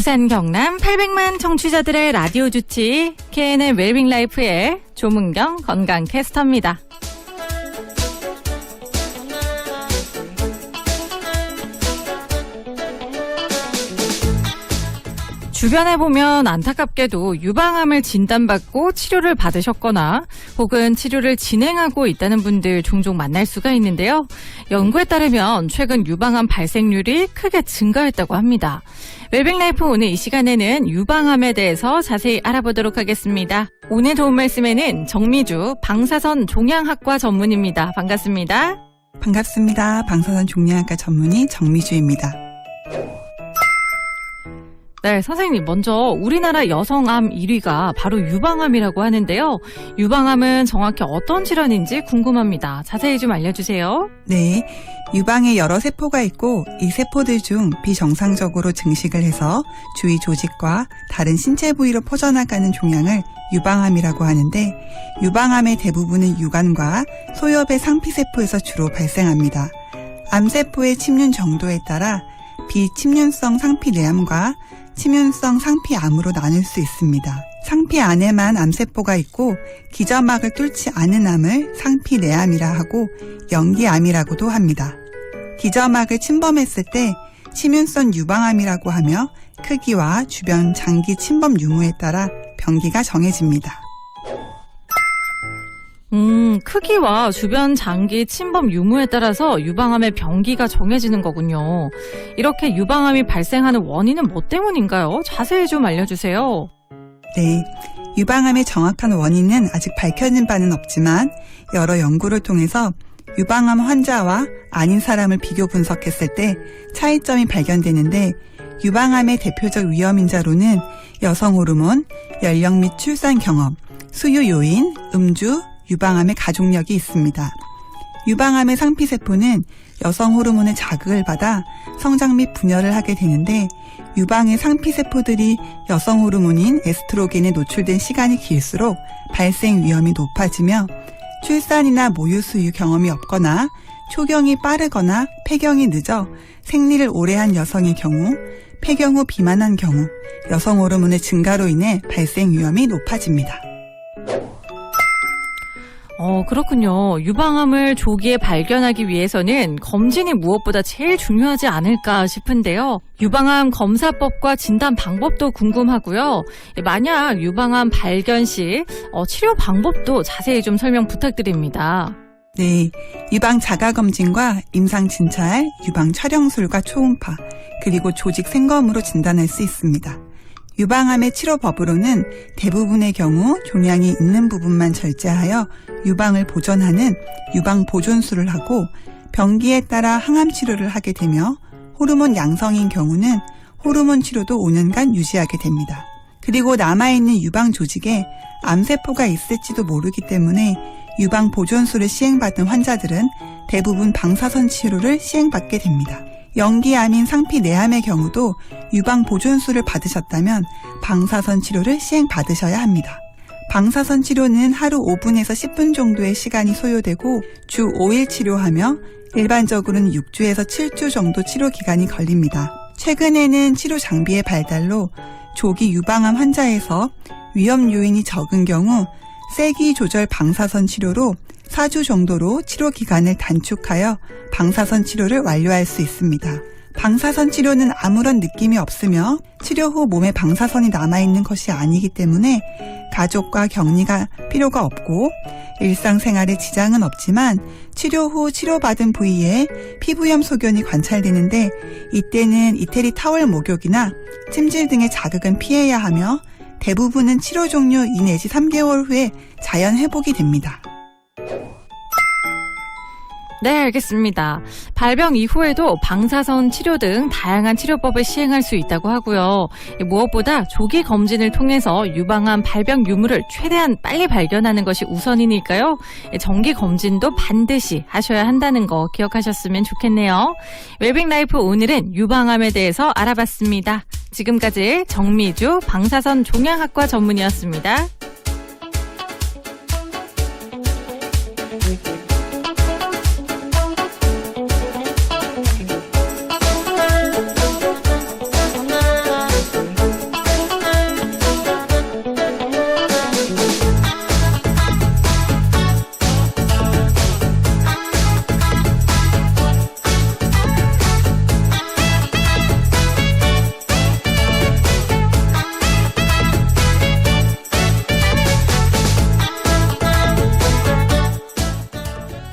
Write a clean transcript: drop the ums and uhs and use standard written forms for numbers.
부산 경남 800만 청취자들의 라디오 주치 KNN 웰빙 라이프의 조문경 건강 캐스터입니다. 주변에 보면 안타깝게도 유방암을 진단받고 치료를 받으셨거나 혹은 치료를 진행하고 있다는 분들 종종 만날 수가 있는데요. 연구에 따르면 최근 유방암 발생률이 크게 증가했다고 합니다. 웰빙라이프 오늘 이 시간에는 유방암에 대해서 자세히 알아보도록 하겠습니다. 오늘 도움 말씀에는 정미주 방사선 종양학과 전문의입니다. 반갑습니다. 반갑습니다. 방사선 종양학과 전문의 정미주입니다. 네, 선생님 먼저 우리나라 여성암 1위가 바로 유방암이라고 하는데요. 유방암은 정확히 어떤 질환인지 궁금합니다. 자세히 좀 알려주세요. 네, 유방에 여러 세포가 있고 이 세포들 중 비정상적으로 증식을 해서 주위 조직과 다른 신체 부위로 퍼져나가는 종양을 유방암이라고 하는데 유방암의 대부분은 유관과 소엽의 상피세포에서 주로 발생합니다. 암세포의 침륜 정도에 따라 비침륜성 상피내암과 침륜성 상피암으로 나눌 수 있습니다. 상피 안에만 암세포가 있고 기저막을 뚫지 않은 암을 상피내암이라 하고 연기암이라고도 합니다. 기저막을 침범했을 때 침륜성 유방암이라고 하며 크기와 주변 장기 침범 유무에 따라 병기가 정해집니다. 크기와 주변 장기 침범 유무에 따라서 유방암의 병기가 정해지는 거군요. 이렇게 유방암이 발생하는 원인은 뭐 때문인가요? 자세히 좀 알려주세요. 네, 유방암의 정확한 원인은 아직 밝혀진 바는 없지만 여러 연구를 통해서 유방암 환자와 아닌 사람을 비교 분석했을 때 차이점이 발견되는데 유방암의 대표적 위험인자로는 여성 호르몬, 연령 및 출산 경험, 수유 요인, 음주, 유방암의 가족력이 있습니다. 유방암의 상피세포는 여성 호르몬의 자극을 받아 성장 및 분열을 하게 되는데 유방의 상피세포들이 여성 호르몬인 에스트로겐에 노출된 시간이 길수록 발생 위험이 높아지며 출산이나 모유 수유 경험이 없거나 초경이 빠르거나 폐경이 늦어 생리를 오래 한 여성의 경우, 폐경 후 비만한 경우 여성 호르몬의 증가로 인해 발생 위험이 높아집니다. 그렇군요. 유방암을 조기에 발견하기 위해서는 검진이 무엇보다 제일 중요하지 않을까 싶은데요. 유방암 검사법과 진단 방법도 궁금하고요. 만약 유방암 발견 시 치료 방법도 자세히 좀 설명 부탁드립니다. 네, 유방 자가검진과 임상진찰, 유방 촬영술과 초음파, 그리고 조직 생검으로 진단할 수 있습니다. 유방암의 치료법으로는 대부분의 경우 종양이 있는 부분만 절제하여 유방을 보존하는 유방 보존술을 하고 병기에 따라 항암 치료를 하게 되며 호르몬 양성인 경우는 호르몬 치료도 5년간 유지하게 됩니다. 그리고 남아있는 유방 조직에 암세포가 있을지도 모르기 때문에 유방 보존술을 시행받은 환자들은 대부분 방사선 치료를 시행받게 됩니다. 연기암인 상피내암의 경우도 유방 보존술을 받으셨다면 방사선 치료를 시행받으셔야 합니다. 방사선 치료는 하루 5분에서 10분 정도의 시간이 소요되고 주 5일 치료하며 일반적으로는 6주에서 7주 정도 치료 기간이 걸립니다. 최근에는 치료 장비의 발달로 조기 유방암 환자에서 위험 요인이 적은 경우 세기 조절 방사선 치료로 4주 정도로 치료 기간을 단축하여 방사선 치료를 완료할 수 있습니다. 방사선 치료는 아무런 느낌이 없으며 치료 후 몸에 방사선이 남아있는 것이 아니기 때문에 가족과 격리가 필요가 없고 일상생활에 지장은 없지만 치료 후 치료받은 부위에 피부염 소견이 관찰되는데 이때는 이태리 타월 목욕이나 찜질 등의 자극은 피해야 하며 대부분은 치료 종료 2 내지 3개월 후에 자연 회복이 됩니다. 네, 알겠습니다. 발병 이후에도 방사선 치료 등 다양한 치료법을 시행할 수 있다고 하고요. 무엇보다 조기 검진을 통해서 유방암 발병 유무를 최대한 빨리 발견하는 것이 우선이니까요. 정기 검진도 반드시 하셔야 한다는 거 기억하셨으면 좋겠네요. 웰빙 라이프 오늘은 유방암에 대해서 알아봤습니다. 지금까지 정미주 방사선 종양학과 전문의였습니다.